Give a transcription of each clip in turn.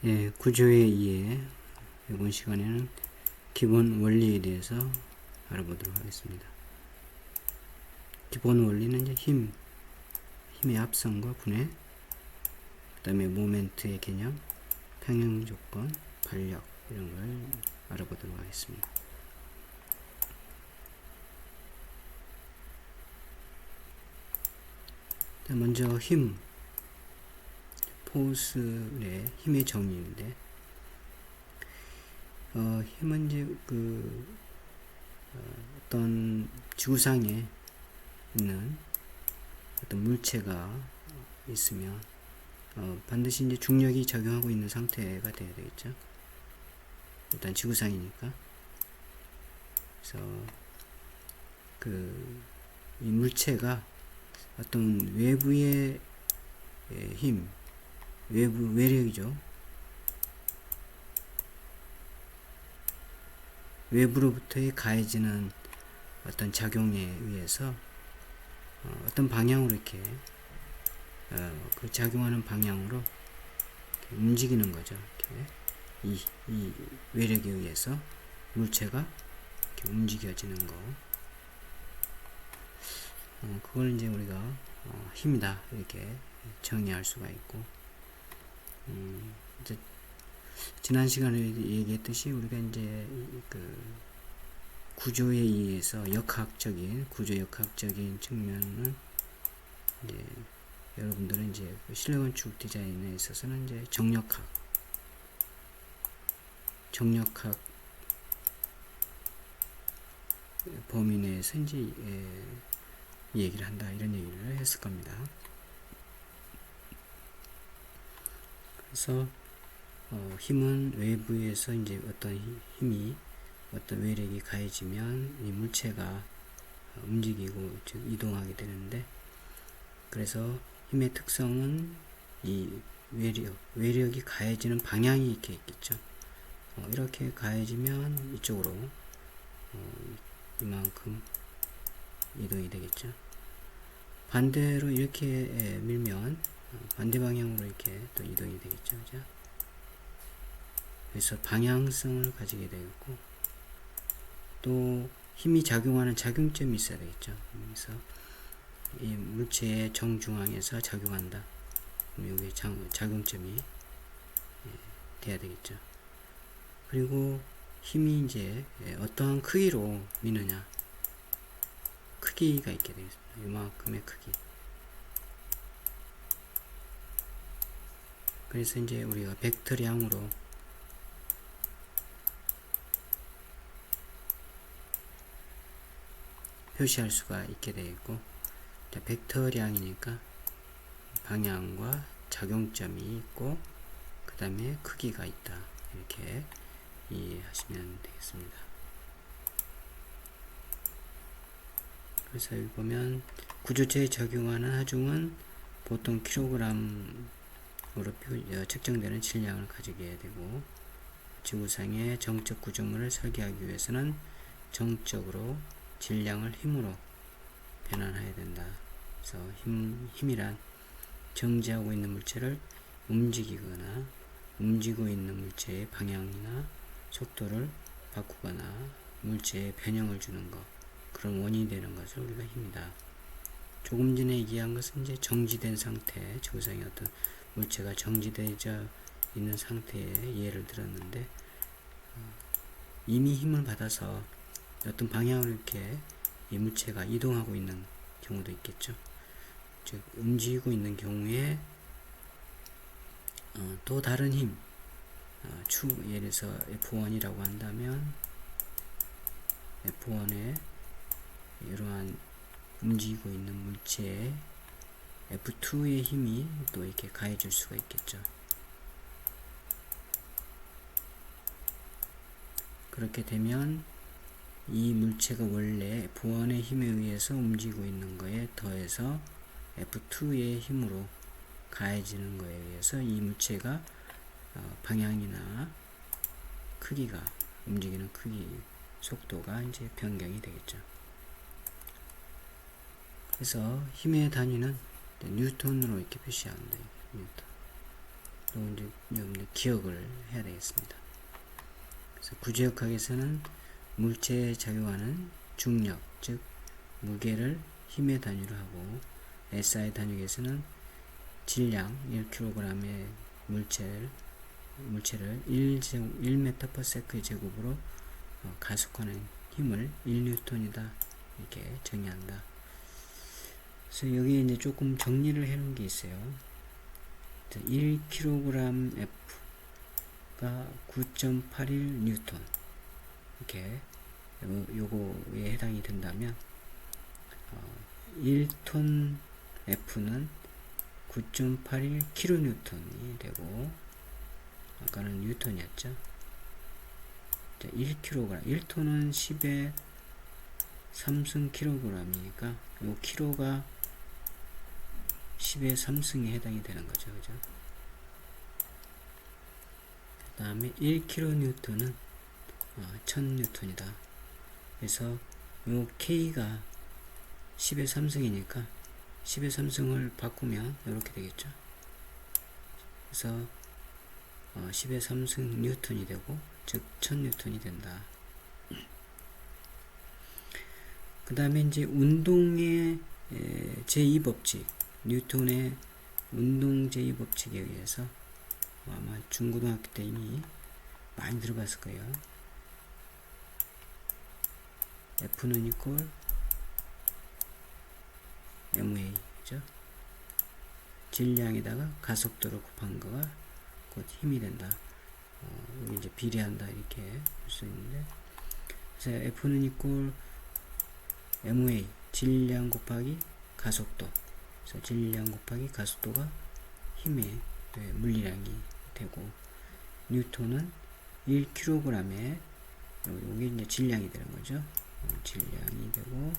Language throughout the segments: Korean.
예, 구조에 의해 이번 시간에는 기본 원리에 대해서 알아보도록 하겠습니다. 기본 원리는 이제 힘의 합성과 분해, 그 다음에 모멘트의 개념, 평형 조건, 반력 이런 걸 알아보도록 하겠습니다. 먼저 포스의 힘의 정의인데, 힘은 이제 어떤 지구상에 있는 어떤 물체가 있으면 반드시 이제 중력이 작용하고 있는 상태가 돼야 되겠죠. 일단 지구상이니까. 그래서 이 물체가 어떤 외부의 힘, 외부 외력이죠. 외부로부터의 가해지는 어떤 작용에 의해서 어떤 방향으로 이렇게 그 작용하는 방향으로 움직이는 거죠. 이렇게 이 외력에 의해서 물체가 이렇게 움직여지는 거. 그걸 이제 우리가 힘이다 이렇게 정의할 수가 있고, 이제 지난 시간에 얘기했듯이 우리가 이제 구조에 의해서 구조 역학적인 측면은 이제 여러분들은 이제 실내건축 디자인에 있어서는 이제 정력학 범위 내에서 이제 얘기를 한다 이런 얘기를 했을 겁니다. 그래서 힘은 외부에서 이제 어떤 외력이 가해지면 이 물체가 움직이고 즉 이동하게 되는데, 그래서 힘의 특성은 이 외력이 가해지는 방향이 이렇게 있겠죠. 이렇게 가해지면 이쪽으로 이만큼 이동이 되겠죠. 반대로 이렇게 밀면 반대 방향으로 이렇게 또 이동이 되겠죠. 그죠? 그래서 방향성을 가지게 되겠고, 또 힘이 작용하는 작용점이 있어야 되겠죠. 그래서 이 물체의 정중앙에서 작용한다. 여기 작용점이 돼야 되겠죠. 그리고 힘이 이제 어떠한 크기로 미느냐, 크기가 있게 되겠습니다. 이만큼의 크기. 그래서 이제 우리가 벡터량으로 표시할 수가 있게 되겠고, 벡터량이니까 방향과 작용점이 있고 그 다음에 크기가 있다 이렇게 이해하시면 되겠습니다. 그래서 여기 보면 구조체에 적용하는 하중은 보통 킬로그램으로 측정되는 질량을 가지게 되고, 지구상의 정적 구조물을 설계하기 위해서는 정적으로 질량을 힘으로 변환해야 된다. 그래서 힘이란 정지하고 있는 물체를 움직이거나 움직이고 있는 물체의 방향이나 속도를 바꾸거나 물체에 변형을 주는 것, 그런 원인이 되는 것을 우리가 힘이다. 조금 전에 얘기한 것은 이제 정지된 상태, 지구상의 어떤 물체가 정지되어 있는 상태의 예를 들었는데, 이미 힘을 받아서 어떤 방향으로 이렇게 이 물체가 이동하고 있는 경우도 있겠죠. 즉 움직이고 있는 경우에 또 다른 힘, 예를 들어서 F1이라고 한다면 F1에 이러한 움직이고 있는 물체에 F2의 힘이 또 이렇게 가해줄 수가 있겠죠. 그렇게 되면 이 물체가 원래 F1의 힘에 의해서 움직이고 있는 거에 더해서 F2의 힘으로 가해지는 거에 의해서 이 물체가 방향이나 크기가, 움직이는 크기, 속도가 이제 변경이 되겠죠. 그래서 힘의 단위는 뉴턴으로 이렇게 표시한다. 이제 여러분들 기억을 해야 되겠습니다. 그래서 구조역학에서는 물체에 작용하는 중력, 즉 무게를 힘의 단위로 하고, SI 단위에서는 질량 1kg의 물체를 1m/s의 제곱으로 가속하는 힘을 1N이다 이렇게 정의한다. 그래서 여기에 이제 조금 정리를 해놓은 게 있어요. 1kg F가 9.81N 이렇게 요거에 해당이 된다면 1톤 F는 9.81kN이 되고, 아까는 뉴턴이었죠. 1kg, 1톤은 10의 3승 kg이니까 요 kg가 10의 3승에 해당이 되는 거죠. 그죠? 그 다음에 1kN은 1000N이다. 그래서 요 K가 10의 3승이니까 10의 3승을 바꾸면 이렇게 되겠죠. 그래서 10의 3승 뉴턴이 되고, 즉 1000N이 된다. 그 다음에 이제 운동의 제2법칙, 뉴턴의 운동 제2법칙에 의해서 아마 중고등학교 때 이미 많이 들어봤을 거예요. F는 이퀄 ma, 그죠? 질량에다가 가속도를 곱한 거가 곧 힘이 된다. 여기 이제 비례한다 이렇게 볼 수 있는데, 그래서 F는 이퀄 ma, 질량 곱하기 가속도. 그래서 질량 곱하기 가속도가 힘의 물리량이 되고, 뉴턴은 1kg에 요게 이제 질량이 되는 거죠. 질량이 되고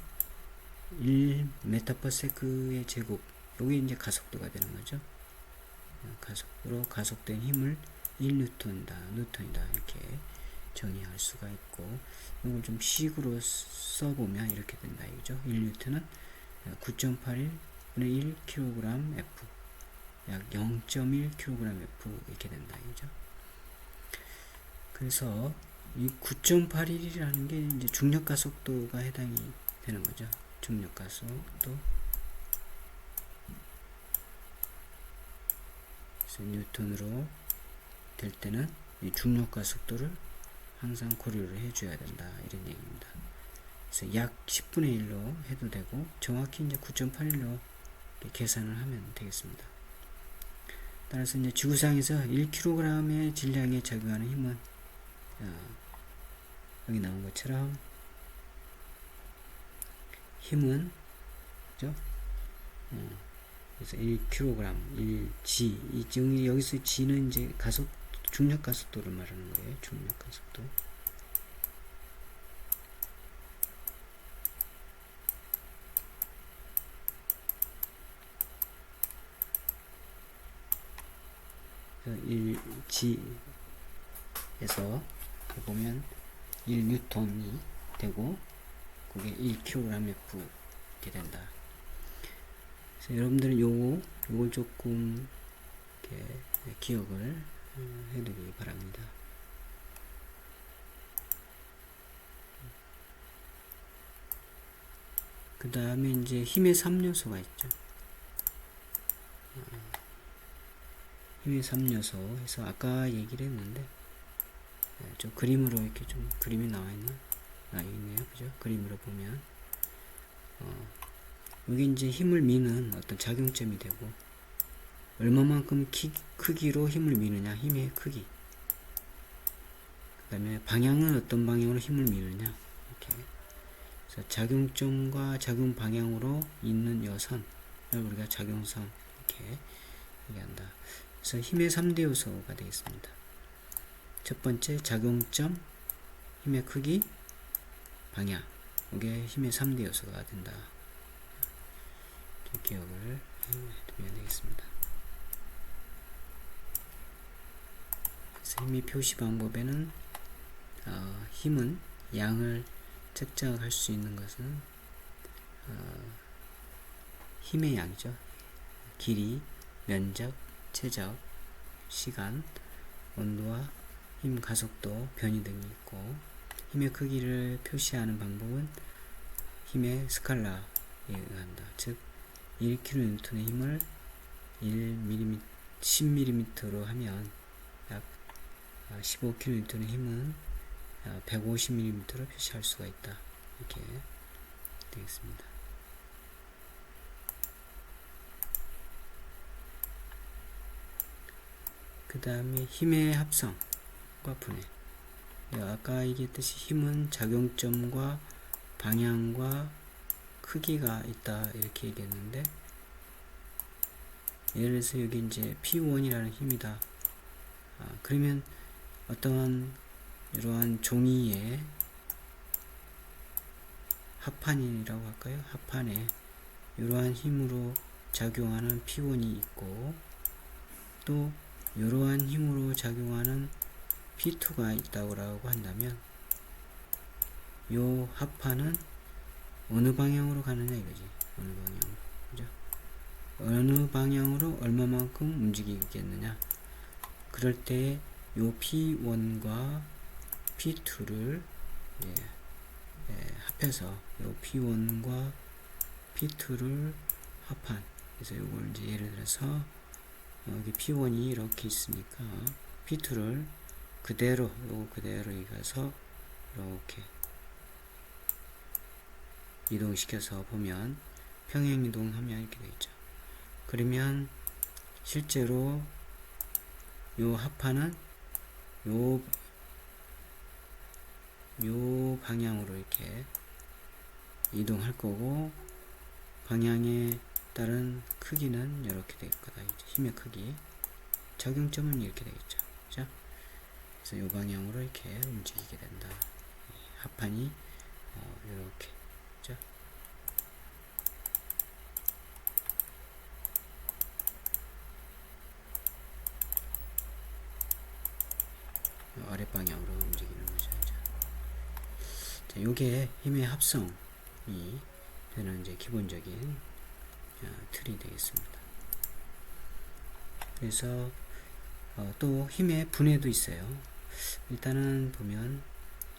1m/s의 제곱, 요게 이제 가속도가 되는 거죠. 가속도로 가속된 힘을 1N이다 이렇게 정의할 수가 있고, 이걸 좀 식으로 써보면 이렇게 된다 이거죠. 1N은 9.81분의 1kg F, 약 0.1kg F 이렇게 된다 이거죠. 그래서 이 9.81이라는 게 이제 중력 가속도가 해당이 되는 거죠. 중력 가속도. 그래서 뉴턴으로 될 때는 이 중력 가속도를 항상 고려를 해줘야 된다 이런 얘기입니다. 그래서 약 10분의 1로 해도 되고, 정확히 이제 9.81로 계산을 하면 되겠습니다. 따라서 이제 지구상에서 1kg의 질량에 작용하는 힘은 여기 나온 것처럼 힘은, 그죠? 그래서 1kg, 1g, 여기서 g는 이제 중력 가속도를 말하는 거예요. 중력 가속도. 그래서 1g에서 보면 1N이 되고, 그게 1kg F 이렇게 된다. 그래서 여러분들은 요걸 조금 이렇게 기억을 해두기 바랍니다. 그 다음에 이제 힘의 3요소가 있죠. 힘의 3요소 해서 아까 얘기를 했는데, 좀 그림으로 이렇게 좀 그림이 나와있나? 있네요. 그죠? 그림으로 보면 여기 이제 힘을 미는 어떤 작용점이 되고, 얼마만큼 크기로 힘을 미느냐, 힘의 크기. 그 다음에 방향은 어떤 방향으로 힘을 미느냐, 이렇게. 그래서 작용점과 작용 방향으로 있는 여선을 우리가 작용선 이렇게 얘기한다. 그래서 힘의 3대 요소가 되겠습니다. 첫 번째 작용점, 힘의 크기, 방향. 이게 힘의 3대 요소가 된다. 기억을 해두면 되겠습니다. 그래서 힘의 표시 방법에는 힘은 양을 측정할 수 있는 것은 힘의 양이죠. 길이, 면적, 최적, 시간, 온도와 힘 가속도 변이 등이 있고, 힘의 크기를 표시하는 방법은 힘의 스칼라에 의한다. 즉 1kN의 힘을 10mm로 하면 약 15kN의 힘은 150mm로 표시할 수가 있다. 이렇게 되겠습니다. 그 다음에 힘의 합성과 분해. 아까 얘기했듯이 힘은 작용점과 방향과 크기가 있다 이렇게 얘기했는데, 예를 들어서 여기 이제 P1이라는 힘이다. 그러면 어떠한 이러한 종이에 합판이라고 할까요? 합판에 이러한 힘으로 작용하는 P1이 있고, 또 이러한 힘으로 작용하는 P2가 있다고 한다면 이 합판은 어느 방향으로 가느냐 이거지. 어느 방향으로, 그죠? 어느 방향으로 얼마만큼 움직이겠느냐. 그럴 때 이 P1과 P2를 합해서 이 P1과 P2를 합한. 그래서 이걸 이제 예를 들어서 여기 P1이 이렇게 있으니까 P2를 그대로 이가서 이렇게 이동시켜서 보면 평행 이동하면 이렇게 되겠죠. 그러면 실제로 요 합판은 요 방향으로 이렇게 이동할 거고, 방향에 따른 크기는 이렇게 될 거다. 힘의 크기, 작용점은 이렇게 되겠죠. 그죠? 그래서 요 방향으로 이렇게 움직이게 된다. 합판이 이렇게, 그죠? 아랫방향으로 움직이는 거죠. 자, 요게 힘의 합성이 되는 이제 기본적인 틀이 되겠습니다. 그래서 또 힘의 분해도 있어요. 일단은 보면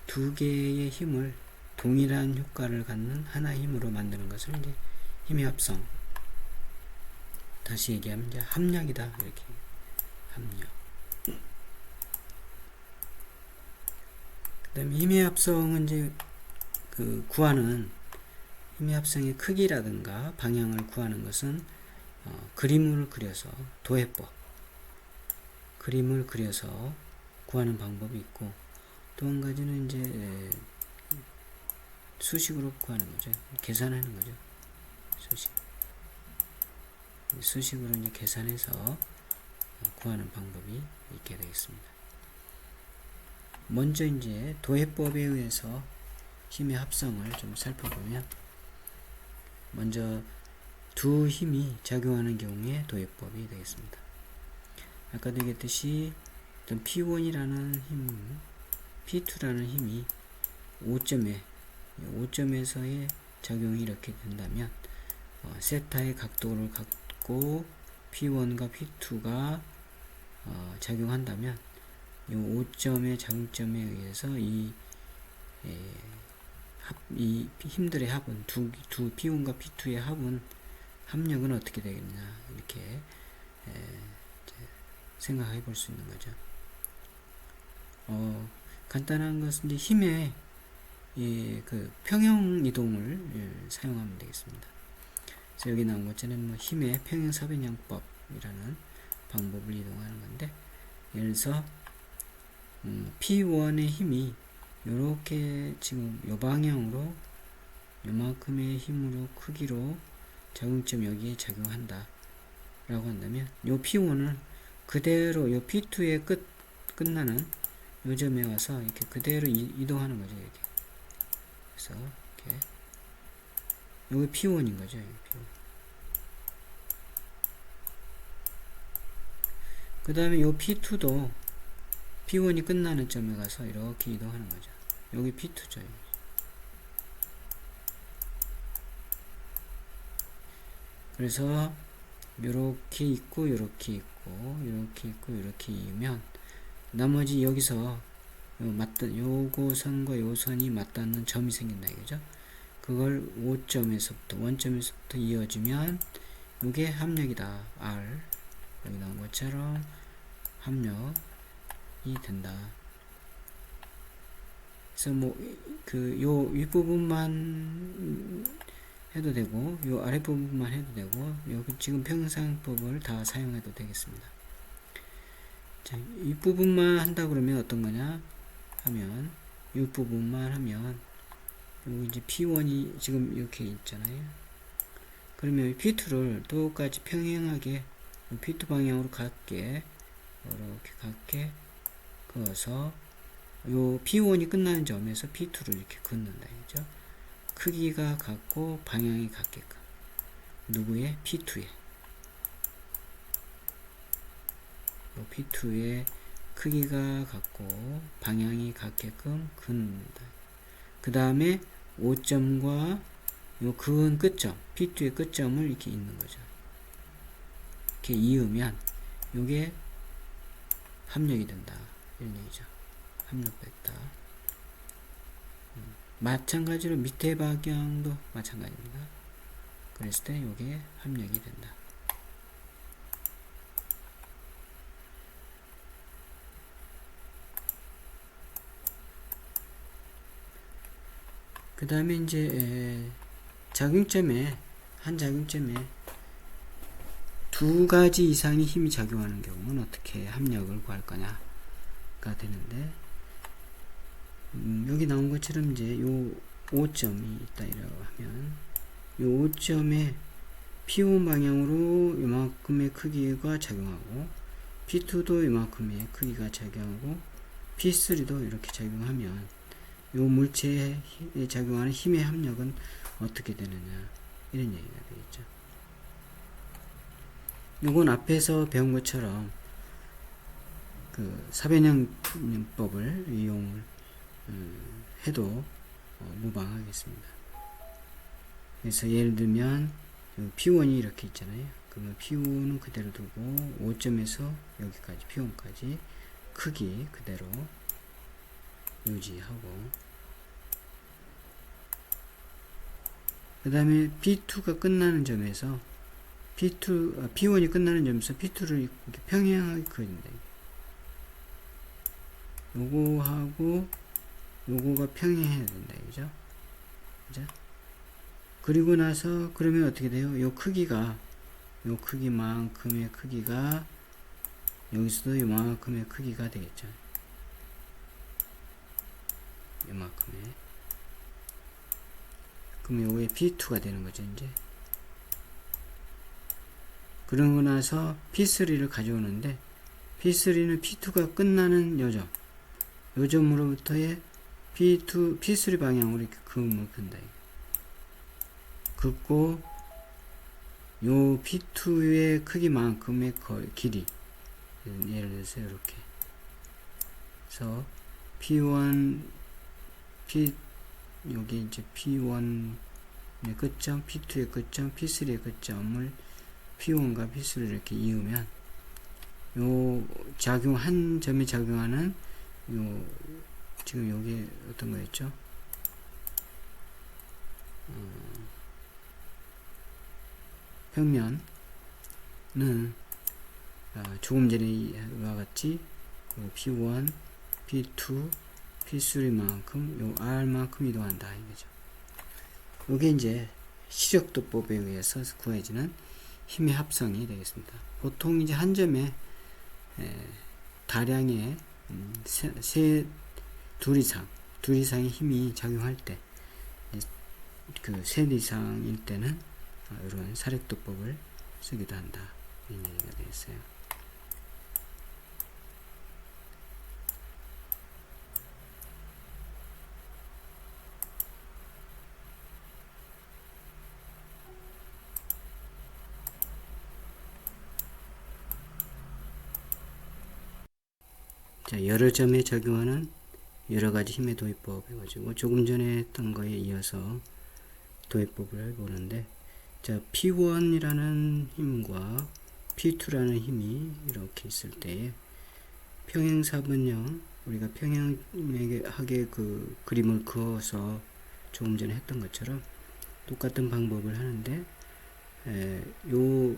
두 개의 힘을 동일한 효과를 갖는 하나의 힘으로 만드는 것을 이제 힘의 합성. 다시 얘기하면 이제 합력이다. 이렇게 합력. 그 다음에 힘의 합성은 이제 구하는 힘의 합성의 크기라든가 방향을 구하는 것은 그림을 그려서 도해법, 그림을 그려서 구하는 방법이 있고, 또 한 가지는 이제 수식으로 구하는 거죠. 계산하는 거죠. 수식으로 이제 계산해서 구하는 방법이 있게 되겠습니다. 먼저 이제 도해법에 의해서 힘의 합성을 좀 살펴보면, 먼저 두 힘이 작용하는 경우에 도해법이 되겠습니다. 아까도 얘기했듯이 어떤 P1이라는 힘, P2라는 힘이 5점에서의 작용이 이렇게 된다면, 세타의 각도를 갖고 P1과 P2가 작용한다면, 이 5점의 작용점에 의해서 이 힘들의 합은, 두 P1과 P2의 합력은 어떻게 되겠냐, 이렇게 생각해 볼 수 있는 거죠. 간단한 것은 이제 힘의 그 평형 이동을 사용하면 되겠습니다. 그래서 여기 나온 것처럼 뭐 힘의 평형 사변형법이라는 방법을 이동하는 건데, 예를 들어서 P1의 힘이 요렇게 지금 요 방향으로 요만큼의 힘으로 크기로 작용점 여기에 작용한다 라고 한다면, 요 P1을 그대로 요 P2의 끝나는 요 점에 와서 이렇게 그대로 이동하는 거죠. 이렇게. 그래서 이렇게 요게 P1인 거죠. P1. 그 다음에 요 P2도 P1이 끝나는 점에 가서 이렇게 이동하는 거죠. 여기 P2죠. 그래서 요렇게 있고 요렇게 있고 요렇게 있고 요렇게 이으면 나머지 여기서 요거 선과 요 선이 맞닿는 점이 생긴다 이거죠. 그걸 5점에서부터 원점에서부터 이어주면 이게 합력이다. R 여기 나온 것처럼 합력이 된다. 그래서 뭐 그 요 윗부분만 해도 되고 요 아랫부분만 해도 되고 여기 지금 평행사용법을 다 사용해도 되겠습니다. 자, 윗부분만 한다 그러면 어떤 거냐 하면 윗부분만 하면 여기 이제 P1이 지금 이렇게 있잖아요. 그러면 P2를 똑같이 평행하게 P2 방향으로 같게 이렇게 같게 그어서 요 P1이 끝나는 점에서 P2를 이렇게 긋는다 이죠. 크기가 같고 방향이 같게끔 누구의? P2에 요 P2의 크기가 같고 방향이 같게끔 긋는다. 그 다음에 5점과 요 그은 끝점 P2의 끝점을 이렇게 잇는 거죠. 이렇게 이으면 요게 합력이 된다 이런 얘기죠. 합력됐다. 마찬가지로 밑에 방향도 마찬가지입니다. 그랬을 때 요게 합력이 된다. 그 다음에 이제 작용점에 한 작용점에 두 가지 이상의 힘이 작용하는 경우는 어떻게 합력을 구할 거냐가 되는데 여기 나온 것처럼 이제 요 5점이 있다 이라고 하면 요 5점에 P1 방향으로 이만큼의 크기가 작용하고 P2도 이만큼의 크기가 작용하고 P3도 이렇게 작용하면 요 물체에 작용하는 힘의 합력은 어떻게 되느냐 이런 얘기가 되겠죠. 요건 앞에서 배운 것처럼 그 사변형법을 이용을 해도 무방하겠습니다. 그래서 예를 들면 P1이 이렇게 있잖아요. 그러면 P1은 그대로 두고 5점에서 여기까지 P1까지 크기 그대로 유지하고 그 다음에 P2가 끝나는 점에서 P1이 끝나는 점에서 P2를 이렇게 평행하게 그린다. 요거하고 요거가 평행해야 된다. 그죠? 그죠? 그리고 나서 그러면 어떻게 돼요? 요 크기가 요 크기만큼의 크기가 여기서도 요만큼의 크기가 되겠죠. 요만큼의 그럼 요게 P2가 되는 거죠. 이제 그러고 나서 P3를 가져오는데 P3는 P2가 끝나는 요점으로부터의 P3 방향으로 이렇게 그음을 끈다. 긋고 요 P2의 크기만큼의 길이 예를 들어서 이렇게 그래서 P1 여기 이제 P1의 끝점, P2의 끝점, P3의 끝점을 P1과 P3를 이렇게 이으면 요 한 점에 작용하는 요 지금 여기 어떤 거였죠? 평면은 조금 전에 이와 같이 P1, P2, P3만큼 요 R만큼 이동한다 이거죠. 요게 이제 시력도법에 의해서 구해지는 힘의 합성이 되겠습니다. 보통 이제 한 점에 다량의 둘 이상의 힘이 작용할 때 그 셋 이상일 때는 이런 사력도법을 쓰기도 한다 이런 얘기가 되겠어요. 자, 여러 점에 적용하는 여러 가지 힘의 도입법 해가지고 조금 전에 했던 거에 이어서 도입법을 보는데 자, P1이라는 힘과 P2라는 힘이 이렇게 있을 때 평행 4번형 우리가 평행하게 그 그림을 그어서 조금 전에 했던 것처럼 똑같은 방법을 하는데 요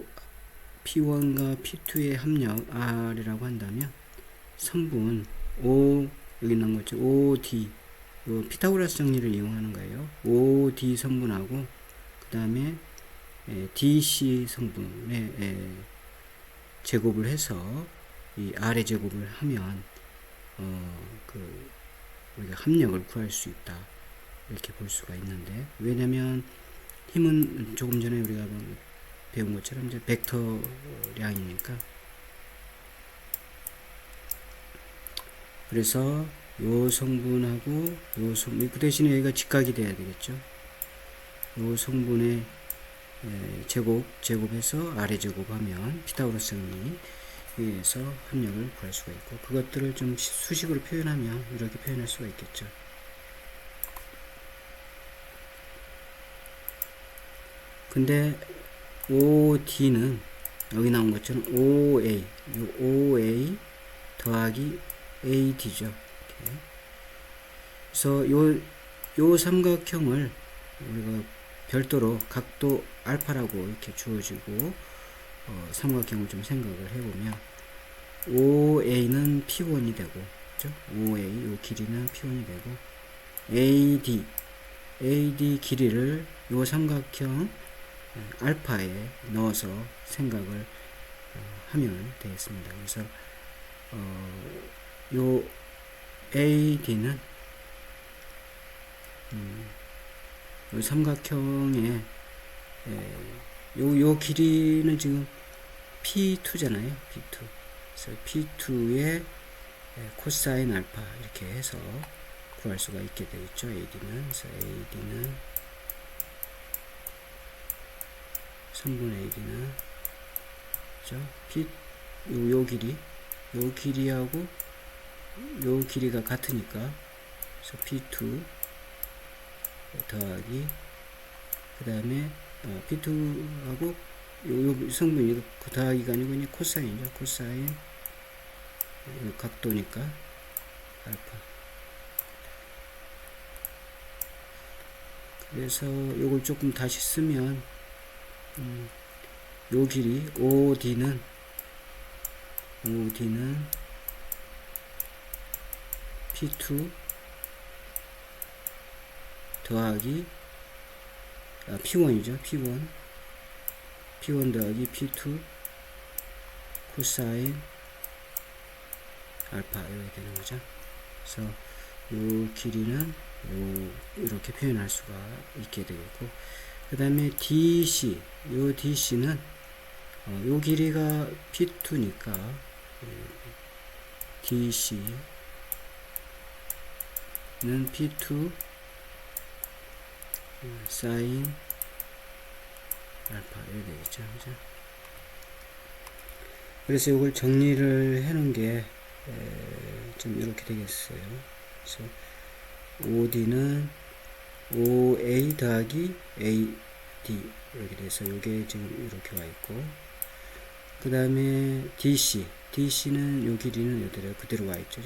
P1과 P2의 합력 R이라고 한다면 성분 O 여기 있는 거죠. OD 요 피타고라스 정리를 이용하는 거예요. OD 성분하고 그 다음에 DC 성분의 제곱을 해서 이 R의 제곱을 하면 우리가 합력을 구할 수 있다 이렇게 볼 수가 있는데, 왜냐면 힘은 조금 전에 우리가 배운 것처럼 이제 벡터량이니까, 그래서 요 성분하고 요 성분 그 대신에 여기가 직각이 돼야 되겠죠. 요 성분의 제곱해서 아래 제곱하면 피타고라스 정리 위에서 합력을 구할 수가 있고, 그것들을 좀 수식으로 표현하면 이렇게 표현할 수가 있겠죠. 근데 OD는 여기 나온 것처럼 OA, 요 OA 더하기 AD죠. 이렇게. 그래서 요 삼각형을 우리가 별도로 각도 알파라고 이렇게 주어지고 삼각형을 좀 생각을 해보면 OA는 P1이 되고, 그죠? OA 요 길이는 P1이 되고, AD 길이를 요 삼각형 알파에 넣어서 생각을 하면 되겠습니다. 그래서 요 AD는 요 삼각형의 요 길이는 지금 P2잖아요. P2. 그래서 P2의 코사인 알파 이렇게 해서 구할 수가 있게 되겠죠. AD는. 그래서 AD는 성분 AD는 그죠? 요 길이하고 요 길이가 같으니까, 그래서 P2 더하기 그 다음에 P2하고 요 성분이 더하기가 아니고 그냥 코사인이죠. 코사인 각도니까 알파. 그래서 요걸 조금 다시 쓰면 요 길이 OD는 P2 더하기 P1이죠. P1 더하기 P2 코사인 알파 이렇게 되는 거죠. 그래서 요 길이는 이렇게 표현할 수가 있게 되겠고, 그 다음에 DC 요 DC는 요 길이가 P2니까 DC는 P2 사인 알파 이렇게 되겠죠. 그죠? 그래서 이걸 정리를 해 놓은 게 좀 이렇게 되겠어요. 그래서 OD는 OA 더하기 AD 이렇게 돼서 이게 지금 이렇게 와 있고, 그 다음에 DC는 요 길이는 이대로 그대로 와 있죠.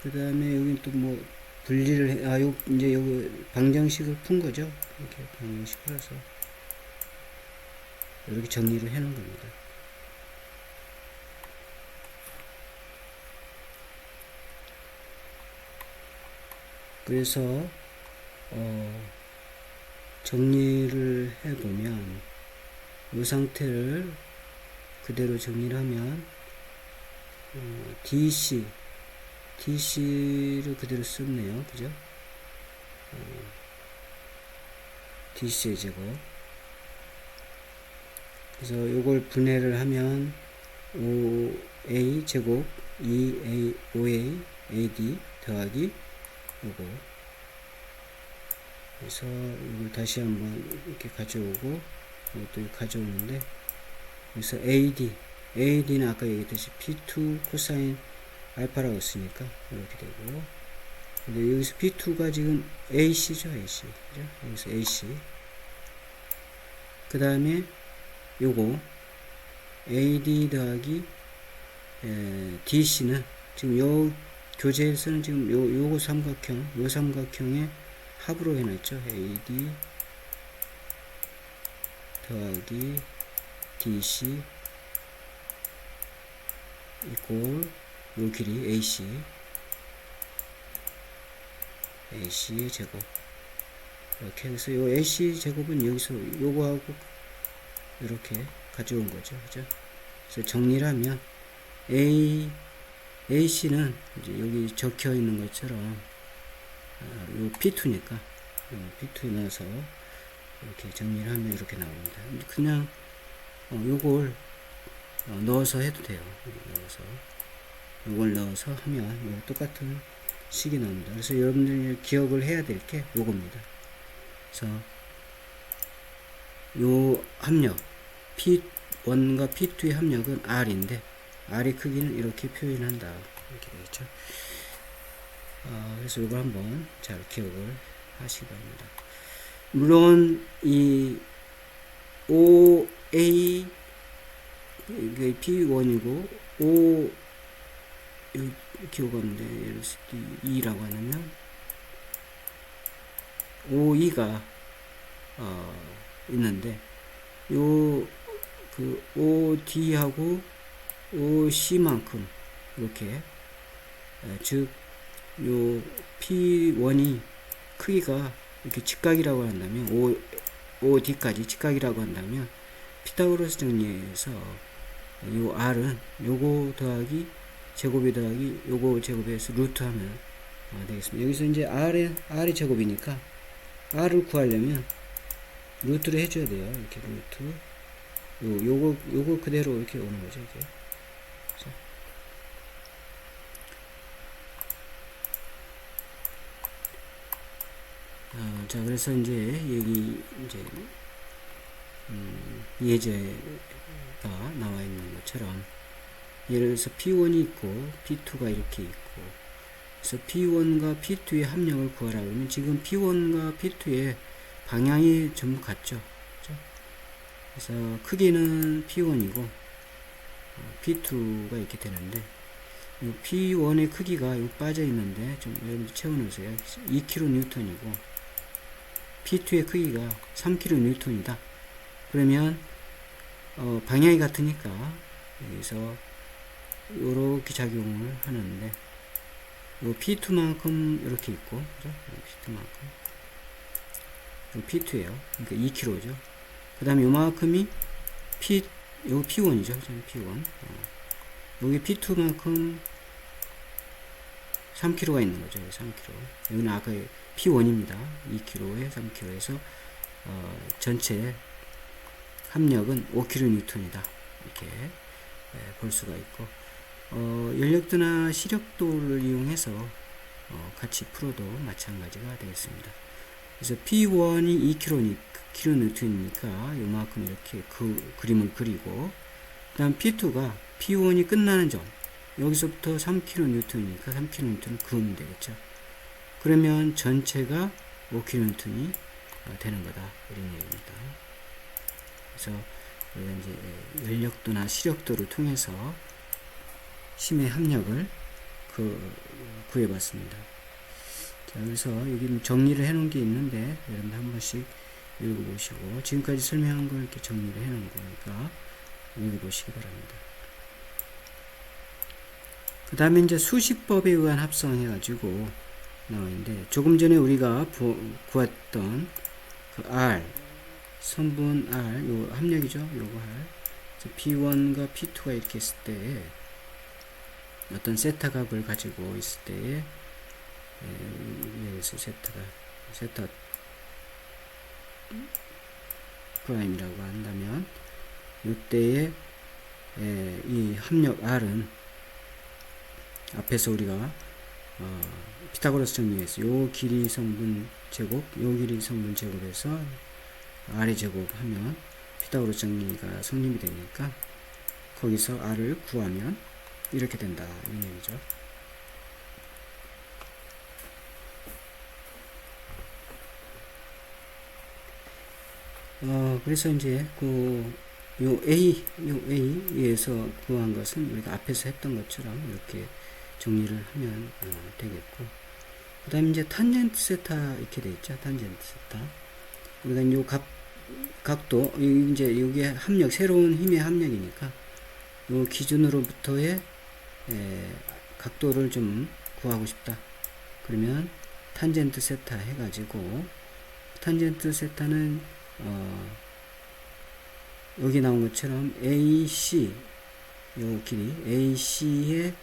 그 다음에 여기 또 뭐 분리를 이제 여기 방정식을 푼 거죠. 이렇게 방정식 풀어서 이렇게 정리를 해 놓은 겁니다. 그래서 정리를 해보면 이 상태를 그대로 정리를 하면 DC를 그대로 썼네요. 그죠? DC의 제곱. 그래서 요걸 분해를 하면 OA 제곱 2A OA AD 더하기 요거. 그래서 이걸 다시 한번 이렇게 가져오고 이것도 가져오는데, 그래서 AD는 아까 얘기했듯이 P2 코사인 알파라고 했으니까 이렇게 되고, 근데 여기서 B2가 지금 AC죠, AC. 그죠? 여기서 AC. 그 다음에 요거 AD 더하기 DC는 지금 요 교재에서는 지금 요거 삼각형, 요 삼각형의 합으로 해놨죠. AD 더하기 DC 이꼴 요 길이 AC의 제곱. 이렇게 해서 요 AC 제곱은 여기서 요거하고 이렇게 가져온 거죠. 그죠? 그래서 정리를 하면 AC는 이제 여기 적혀 있는 것처럼 요 P2니까 P2에 넣어서 이렇게 정리를 하면 이렇게 나옵니다. 그냥 요걸 넣어서 해도 돼요. 요걸 넣어서 하면 똑같은 식이 나옵니다. 그래서 여러분들이 기억을 해야 될 게 요겁니다. 그래서 요 합력 P1과 P2의 합력은 R인데 R의 크기는 이렇게 표현한다. 이렇게 되겠죠. 그래서 이걸 한번 잘 기억을 하시기 바랍니다. 물론 이 OA 이게 P1이고 O 기호가 있는데 예를 들어서 E라고 하면 OE가 있는데 요 그 OD하고 OC만큼 이렇게 즉 요 P1이 크기가 이렇게 직각이라고 한다면 OD까지 직각이라고 한다면 피타고라스 정리에서 요 R은 요거 더하기 제곱이 더하기 요거 제곱해서 루트 하면 되겠습니다. 여기서 이제 R의 제곱이니까 R을 구하려면 루트를 해줘야 돼요. 이렇게 루트 요거 그대로 이렇게 오는 거죠. 이게. 자, 그래서 이제 여기 이제 예제가 나와 있는 것처럼 예를 들어서 P1이 있고 P2가 이렇게 있고 그래서 P1과 P2의 합력을 구하라고 하면 지금 P1과 P2의 방향이 전부 같죠. 그렇죠? 그래서 크기는 P1이고 P2가 이렇게 되는데 이 P1의 크기가 여기 빠져 있는데 좀 여러분들 채워놓으세요. 2kN이고 P2의 크기가 3kN이다. 그러면 방향이 같으니까 여기서 이렇게 작용을 하는데 요 P2만큼 이렇게 있고 그죠? P2만큼 P2예요. 그러니까 2kg죠. 그 다음에 요만큼이 요거 P1이죠. P1. 여기 P2만큼 3kg가 있는 거죠. 3kg. 여기는 아까 P1입니다. 2kg에 3kg에서 전체 합력은 5kN이다. 이렇게 볼 수가 있고 연력도나 시력도를 이용해서 같이 풀어도 마찬가지가 되겠습니다. 그래서 P1이 2kN이니까 요만큼 이렇게 그림을 그리고 그 다음 P2가 P1이 끝나는 점 여기서부터 3kN이니까 3kN을 그으면 되겠죠. 그러면 전체가 5kN이 되는 거다 이런 얘기입니다. 그래서 우리가 이제 연력도나 시력도를 통해서 힘의 합력을 구해봤습니다. 자, 그래서 여기 정리를 해놓은 게 있는데 여러분 한 번씩 읽어보시고 지금까지 설명한 걸 이렇게 정리를 해놓은 거니까 읽어보시기 바랍니다. 그 다음에 이제 수식법에 의한 합성해가지고 나와있는데 조금 전에 우리가 구했던 그 R 성분 R 요 합력이죠. 요거 R P1과 P2가 이렇게 있을 때 어떤 세타 값을 가지고 있을 때에 여기서 세타 프라임이라고 한다면 이때에 이 합력 R은 앞에서 우리가 피타고라스 정리에서 요 길이 성분 제곱 요 길이 성분 제곱에서 R의 제곱하면 피타고라스 정리가 성립이 되니까 거기서 R을 구하면 이렇게 된다 이런 얘기죠. 그래서 이제 요 A에서 구한 것은 우리가 앞에서 했던 것처럼 이렇게 정리를 하면 되겠고, 그 다음에 이제 탄젠트 세타 이렇게 돼 있죠. 탄젠트 세타. 우리가 요 각도, 이제 이게 합력, 새로운 힘의 합력이니까 요 기준으로부터의 각도를 좀 구하고 싶다. 그러면 탄젠트 세타 해가지고, 탄젠트 세타는 여기 나온 것처럼 AC 요 길이 AC의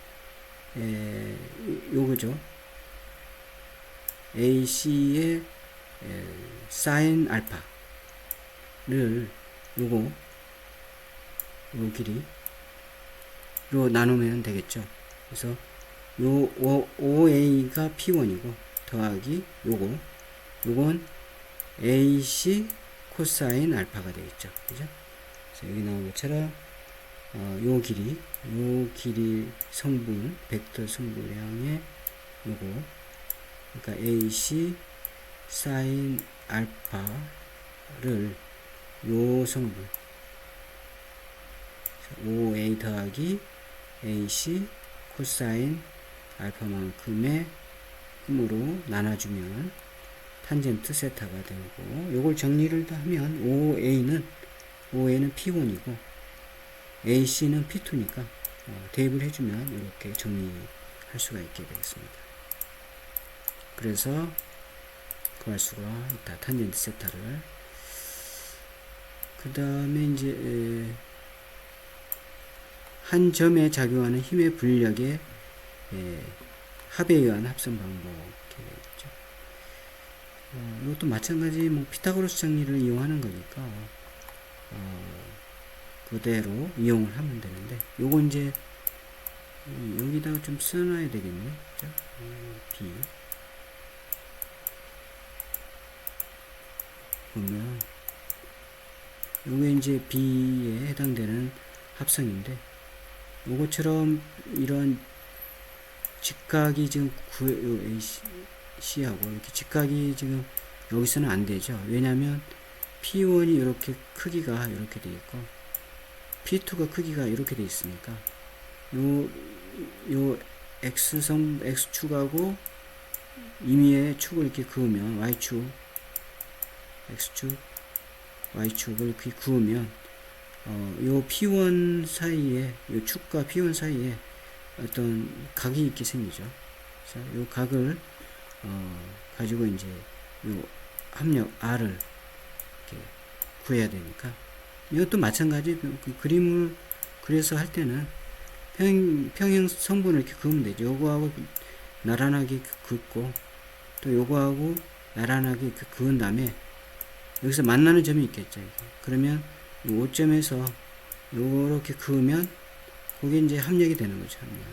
요거죠. AC의 사인 알파를 요 길이로 나누면 되겠죠. 그래서 요 OA가 P1이고 더하기 요건 AC 코사인 알파가 되겠죠. 그죠? 그래서 여기 나온 것처럼 요 길이 성분, 벡터 성분량의 요거, 그러니까 AC 사인 알파를 요 성분 OA 더하기 AC 코사인 알파만큼의 힘으로 나눠주면 탄젠트 세타가 되고, 요걸 정리를 다 하면 OA는 P1이고 AC는 P2니까 대입을 해주면 이렇게 정리할 수가 있게 되겠습니다. 그래서 구할 수가 있다. 탄젠트 세타를. 그 다음에 이제 한 점에 작용하는 힘의 분력의 합에 의한 합성 방법 이렇게 되겠죠. 이것도 마찬가지 피타고라스 정리를 이용하는 거니까 그대로 이용을 하면 되는데, 요거 이제 여기다가 좀 써놔야 되겠네. 그죠? B 보면 요게 이제 B에 해당되는 합성인데, 요것처럼 이런 직각이 지금 AC하고 이렇게 직각이 지금 여기서는 안 되죠. 왜냐면 P1이 이렇게 크기가 이렇게 돼 있고 P2가 크기가 이렇게 돼 있으니까 요 X축하고 임의의 축을 이렇게 그으면 Y축, X축, Y축을 이렇게 그으면 요 P1 사이에, 요 축과 P1 사이에 어떤 각이 있게 생기죠. 그래서 요 각을 가지고 이제 요 합력 R을 이렇게 구해야 되니까, 이것도 마찬가지 그 그림을 그래서 할 때는 평행 성분을 이렇게 그으면 되죠. 요거하고 나란하게 긋고 또 요거하고 나란하게 그은 다음에 여기서 만나는 점이 있겠죠. 그러면 이 5점에서 요렇게 그으면 그게 이제 합력이 되는 거죠. 합력.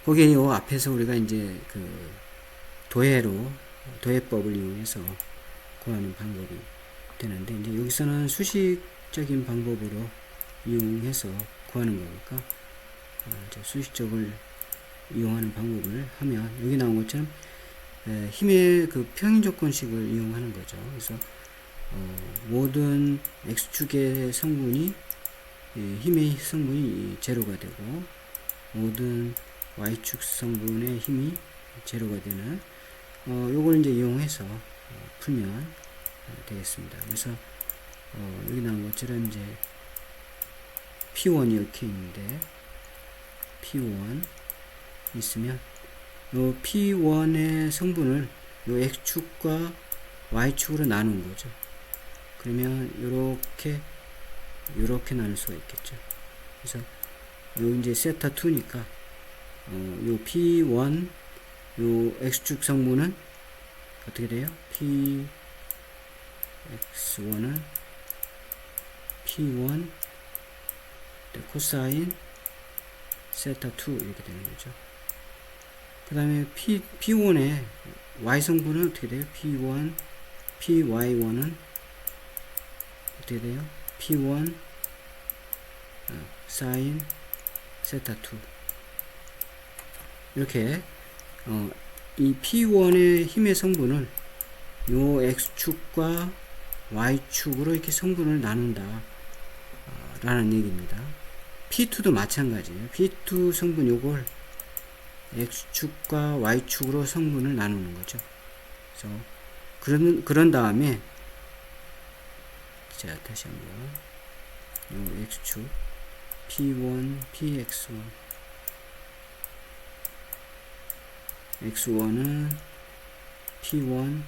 거기에 요 앞에서 우리가 이제 그 도해법을 이용해서 구하는 방법이 되는데, 이제 여기서는 수식적인 방법으로 이용해서 구하는 거니까 수식적을 이용하는 방법을 하면 여기 나온 것처럼 힘의 그 평행 조건식을 이용하는 거죠. 그래서 모든 x축의 성분이 힘의 성분이 제로가 되고 모든 y축 성분의 힘이 제로가 되는 요걸 이제 이용해서 풀면 되겠습니다. 그래서 여기 나온 것처럼 이제 P1이 이렇게 있는데 P1 있으면 요 P1의 성분을 요 x축과 y축으로 나눈 거죠. 그러면 요렇게 나눌 수가 있겠죠. 그래서 요 이제 세타 2니까 요 P1 요 x축 성분은 어떻게 돼요? X1은 P1 코사인 세타 2 이렇게 되는 거죠. 그 다음에 P1의 Y 성분은 어떻게 돼요? PY1은 어떻게 돼요? P1 사인 세타 2 이렇게 이 P1의 힘의 성분을 요 X축과 y축으로 이렇게 성분을 나눈다 라는 얘기입니다. P2도 마찬가지예요. P2 성분 요걸 x축과 y축으로 성분을 나누는 거죠. 그래서 그런 다음에 자 다시 한번 요 x축 P1 px1 x1은 P1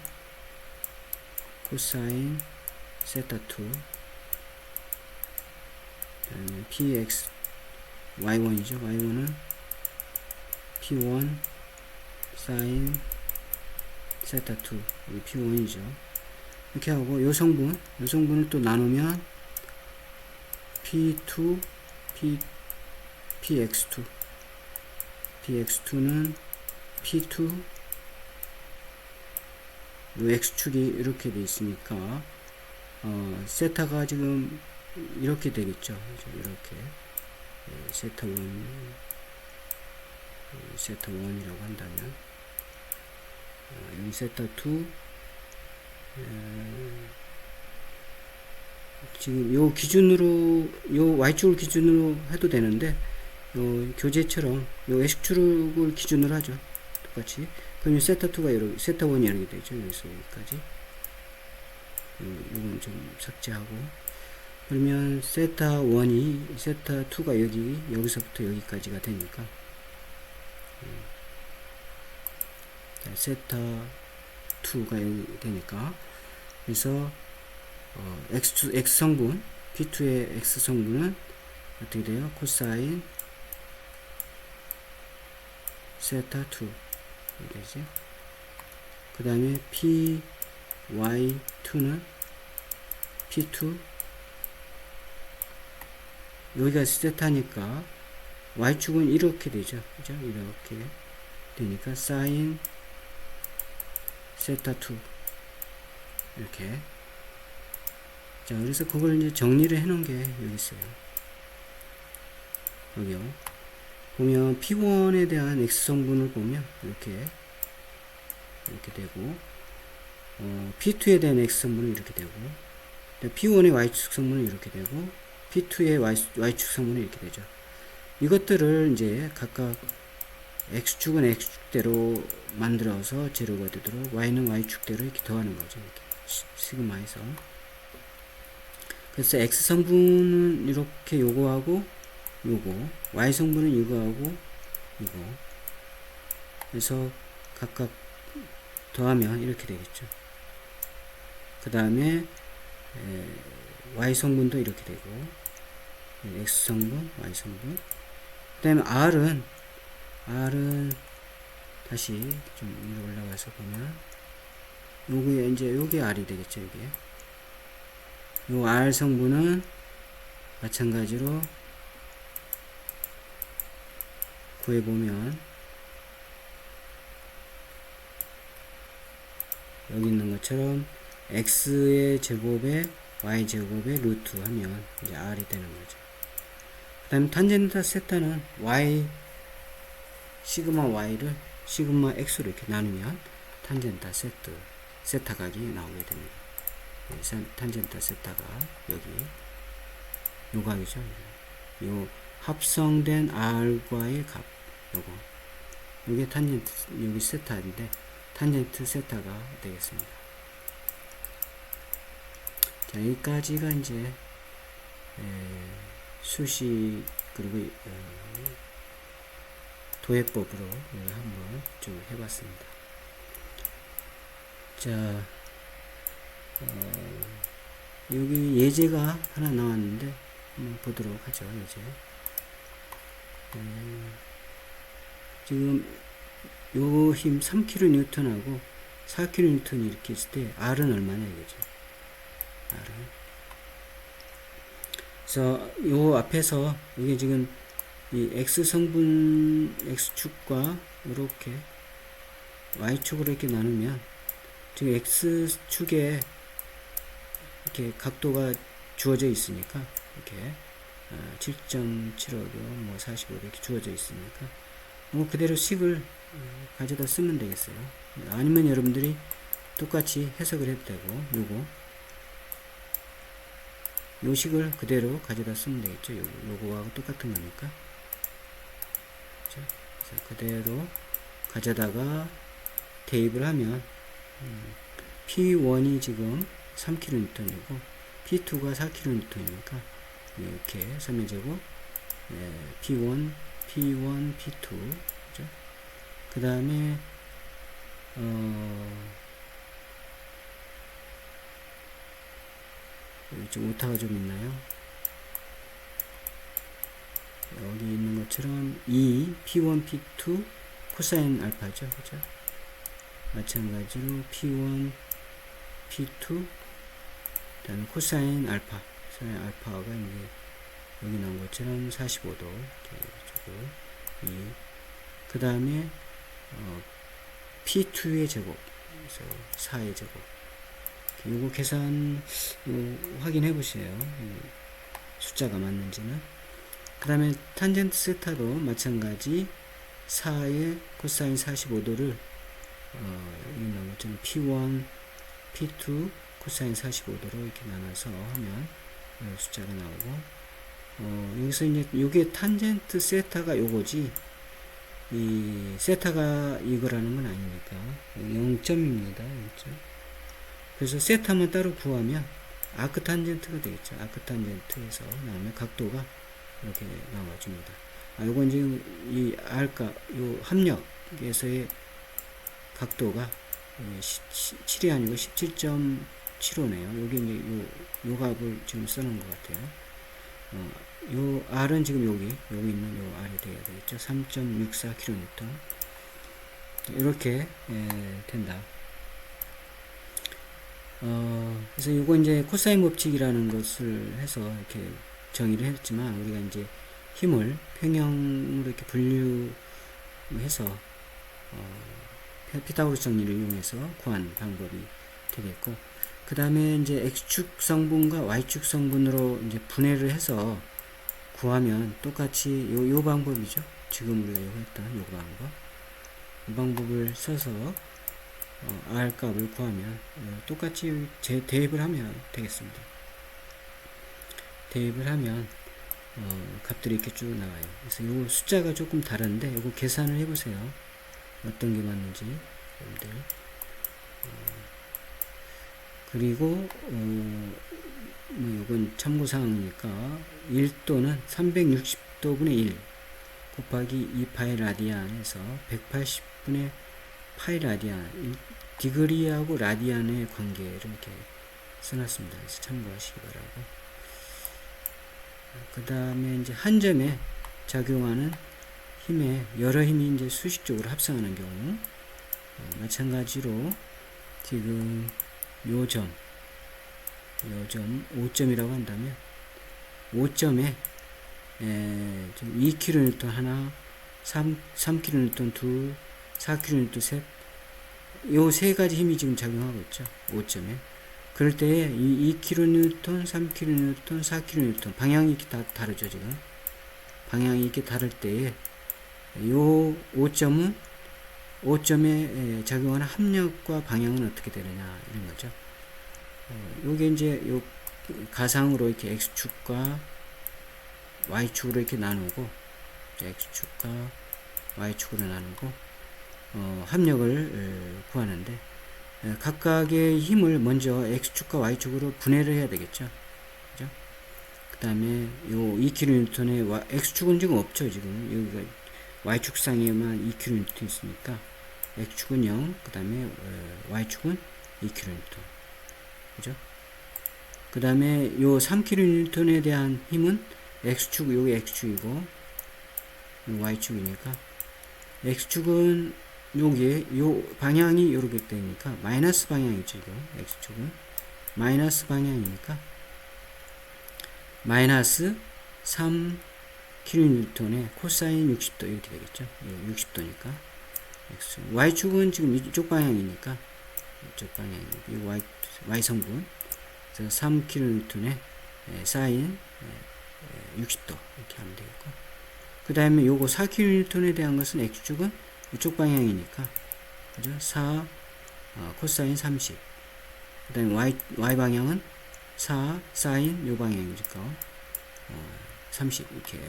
코사인 세타2 그다음에 px y1이죠. y1은 P1 사인 세타2 여기 P1이죠. 이렇게 하고 요 성분을 또 나누면 P2 px2 px2는 P2 요 x축이 이렇게 돼 있으니까 세타가 지금 이렇게 되겠죠. 이렇게 세타1이라고 한다면 여기 세타2 지금 요 기준으로 요 y축을 기준으로 해도 되는데 요 교재처럼 요 x축을 기준으로 하죠. 똑같이. 그럼 세타2가 이렇게 세타1이 이렇게 되죠. 여기서 여기까지. 요건 좀 삭제하고 그러면 세타1이 세타2가 여기서부터 여기까지가 되니까 세타2가 여기 되니까 그래서 x 성분 P2의 x 성분은 어떻게 돼요? 코사인 세타2 이렇게 되죠. 그 다음에 PY2는 P2 여기가 세타니까 y축은 이렇게 되죠. 그죠? 이렇게 되니까 사인 세타2 이렇게. 자, 그래서 그걸 이제 정리를 해 놓은 게 여기 있어요. 여기요. 보면 P1에 대한 X 성분을 보면 이렇게 되고, P2에 대한 X 성분은 이렇게 되고, P1의 Y축 성분은 이렇게 되고, P2의 Y축 성분은 이렇게 되죠. 이것들을 이제 각각 X축은 X축대로 만들어서 제로가 되도록 Y는 Y축대로 이렇게 더하는 거죠. 이렇게 시그마에서. 그래서 X 성분은 이렇게 요거하고 요거, Y 성분은 이거하고 이거. 그래서 각각 더하면 이렇게 되겠죠. 그 다음에 Y 성분도 이렇게 되고 X 성분, Y 성분. 그 다음에 R은 다시 좀 위로 올라가서 보면 요게 이제 요게 R이 되겠죠. 이게 요 R 성분은 마찬가지로 구해보면 여기 있는 것처럼 x의 제곱에 y 제곱에 루트 하면 이제 r이 되는 거죠. 그 다음에 탄젠트 세타는 y 시그마 y를 시그마 x로 이렇게 나누면 탄젠트 세타 각이 나오게 됩니다. 탄젠트 세타가 여기 요 각이죠. 요 합성된 r과의 값 요게 탄젠트 여기 세타인데 탄젠트 세타가 되겠습니다. 자, 여기까지가 이제 수식 그리고 도해법으로 한번 쭉 해봤습니다. 자, 여기 예제가 하나 나왔는데 한번 보도록 하죠. 예제. 지금 요 힘 3kN하고 4kN 이렇게 있을 때 R은 얼마냐 이거죠. R은. 그래서 요 앞에서 이게 지금 이 X 성분 X축과 이렇게 Y축으로 이렇게 나누면 지금 X축에 이렇게 각도가 주어져 있으니까 이렇게 7.75도 뭐 45도 이렇게 주어져 있으니까 뭐 그대로 식을 가져다 쓰면 되겠어요. 아니면 여러분들이 똑같이 해석을 해도 되고 요거 요 식을 그대로 가져다 쓰면 되겠죠. 요거하고 똑같은 거니까. 그렇죠? 그래서 그대로 가져다가 대입을 하면 P1이 지금 3kN이고 P2가 4kN이니까 이렇게 3의 제곱 P1, P1, P2 그죠? 그 다음에 여기 좀 오타가 좀 있나요? 여기 있는 것처럼 이 P1, P2 코사인 알파죠, 그죠? 마찬가지로 P1, P2 그다음에 코사인 알파, 코사인 알파가 이제 여기 나온 것처럼 45도 이렇게 그 다음에 P2의 제곱, 그래서 4의 제곱. 요거 계산 확인해 보세요. 숫자가 맞는지는. 그 다음에 탄젠트 세타도 마찬가지 4의 코사인 45도를 여기 나온 것처럼 P1, P2 코사인 45도로 이렇게 나눠서 하면 숫자가 나오고 여기서 이제 요게 탄젠트 세타가 요거지 이 세타가 이거라는 건 아니니까 0점입니다. 0점. 그래서 세타만 따로 구하면 아크 탄젠트가 되겠죠. 아크 탄젠트에서 나오면 각도가 이렇게 나와줍니다. 요건 지금 이 알까 요 합력에서의 각도가 7이 아니고 17.75네요. 여기 이제 요 값을 지금 써놓은 것 같아요. 요 R은 지금 여기 있는 요 R이 돼야 되겠죠. 3.64kN. 이렇게 된다. 그래서 요거 이제 코사인 법칙이라는 것을 해서 이렇게 정의를 했지만 우리가 이제 힘을 평형으로 이렇게 분류해서 피타고라스 정리를 이용해서 구한 방법이 되겠고, 그 다음에 이제 x축 성분과 y축 성분으로 이제 분해를 해서 구하면 똑같이 요 방법이죠. 지금 우리가 이거 했던 요 방법. 이 방법을 써서 R 값을 구하면 똑같이 대입을 하면 되겠습니다. 대입을 하면 값들이 이렇게 쭉 나와요. 그래서 요 숫자가 조금 다른데 요거 계산을 해보세요. 어떤 게 맞는지 여러분들. 그리고 뭐 요건 참고사항이니까 1도는 360도분의 1 곱하기 2파이 라디안에서 180분의 파이 라디안, 디그리하고 라디안의 관계를 이렇게 써놨습니다. 그래서 참고하시기 바라고. 그 다음에 이제 한 점에 작용하는 힘에 여러 힘이 이제 수식적으로 합성하는 경우, 마찬가지로 지금 요점 5점이라고 한다면 5점에 2kN 하나, 3kN 둘, 4kN 셋, 요 세 가지 힘이 지금 작용하고 있죠. 5점에. 그럴 때에 이 2kN, 3kN, 4kN 방향이 이렇게 다 다르죠. 지금 방향이 이렇게 다를 때에 요 5점에 작용하는 합력과 방향은 어떻게 되느냐 이런 거죠. 요게 이제 요 가상으로 이렇게 x축과 y축으로 이렇게 나누고, x축과 y축으로 나누고 합력을 구하는데, 각각의 힘을 먼저 x축과 y축으로 분해를 해야 되겠죠. 그죠? 그 다음에 요 2kN의 x축은 지금 없죠. 지금 여기가 y축상에만 2kN 있으니까 x축은 0, 그 다음에 y축은 2kN. 그죠? 그 다음에 요 3kN에 대한 힘은 x축, 요게 x축이고 y축이니까 x축은 요게 요 방향이 요렇게 되니까 마이너스 방향이죠. 이거 x축은 마이너스 방향이니까 마이너스 3kN의 코사인 60도 이렇게 되겠죠. 60도니까 y축은 지금 이쪽 방향이니까 이쪽 방향이니까 이 y성분, 그래서 3kN의 사인 60도 이렇게 하면 되겠고, 그 다음에 요거 4kN에 대한 것은 x축은 이쪽 방향이니까 그죠? 4 코사인 30, 그 다음에 y 방향은 4 사인 요 방향이니까 30 이렇게.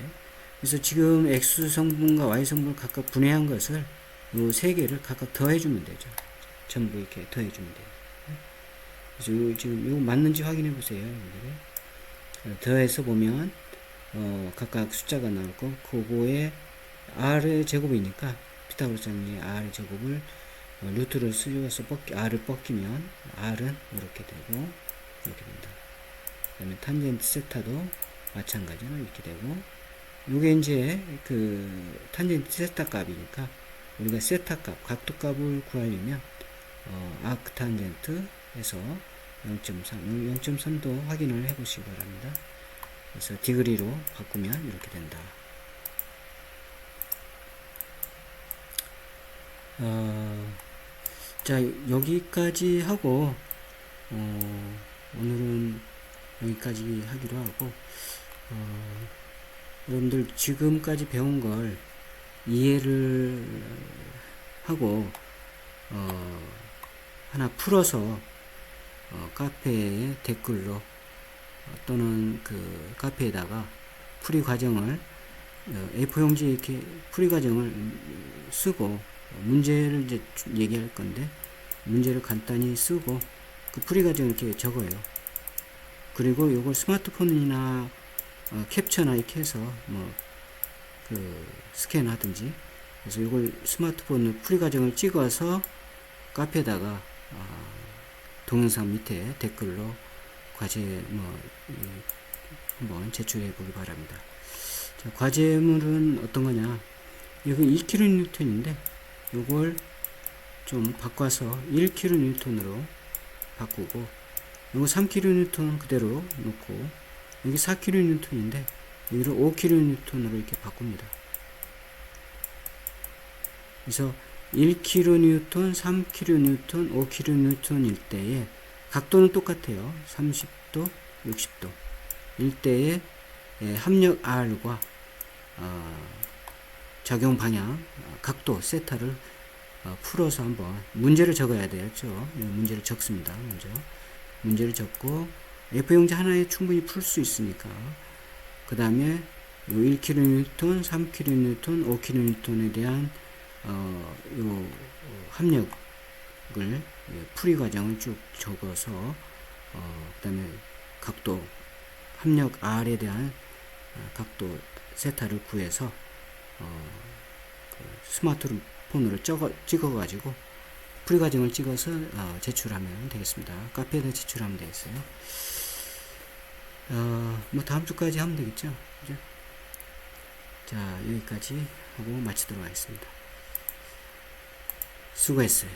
그래서 지금 x 성분과 y 성분을 각각 분해한 것을 요 세 개를 각각 더해주면 되죠. 전부 이렇게 더해주면 돼요. 그래서 요 지금 요 맞는지 확인해 보세요. 더해서 보면 각각 숫자가 나오고 그거에 r의 제곱이니까 피타고라스 정리의 r의 제곱을 루트를 쓰여서 r을 벗기면 r은 이렇게 되고 이렇게 된다. 그 다음에 탄젠트 세타도 마찬가지로 이렇게 되고, 요게 이제 그 탄젠트 세타 값이니까 우리가 세타 값, 각도 값을 구하려면 아크 탄젠트에서 0.3도 확인을 해 보시기 바랍니다. 그래서 디그리로 바꾸면 이렇게 된다. 자, 여기까지 하고 오늘은 여기까지 하기로 하고, 여러분들 지금까지 배운 걸 이해를 하고 하나 풀어서 카페에 댓글로 또는 그 카페에다가 풀이 과정을 A4 용지에 이렇게 풀이 과정을 쓰고 문제를 이제 얘기할 건데 문제를 간단히 쓰고 그 풀이 과정을 이렇게 적어요. 그리고 이걸 스마트폰이나 캡처나 이렇게 해서 뭐 그 스캔하든지, 그래서 이걸 스마트폰으로 풀이 과정을 찍어서 카페에다가 동영상 밑에 댓글로 과제 한번 제출해 보기 바랍니다. 자, 과제물은 어떤 거냐? 여기 2kN인데 이걸 좀 바꿔서 1kN으로 바꾸고, 이거 3kN 그대로 놓고, 여기 4kN인데 여기를 5kN으로 이렇게 바꿉니다. 그래서 1kN, 3kN, 5kN일 때에 각도는 똑같아요. 30도, 60도 일 때에 합력 R과 적용 방향, 각도, 세타를 풀어서 한번 문제를 적어야 되겠죠. 문제를 적습니다. 먼저 문제를 적고 F용지 하나에 충분히 풀 수 있으니까, 그 다음에 1kN, 3kN, 5kN에 대한 요 합력을 풀이 과정을 쭉 적어서 그 다음에 각도, 합력 R에 대한 각도 세타를 구해서 그 스마트폰으로 찍어가지고 풀이 과정을 찍어서 제출하면 되겠습니다. 카페에다 제출하면 되겠어요. 뭐 다음 주까지 하면 되겠죠. 그죠? 자, 여기까지 하고 마치도록 하겠습니다. 수고했어요.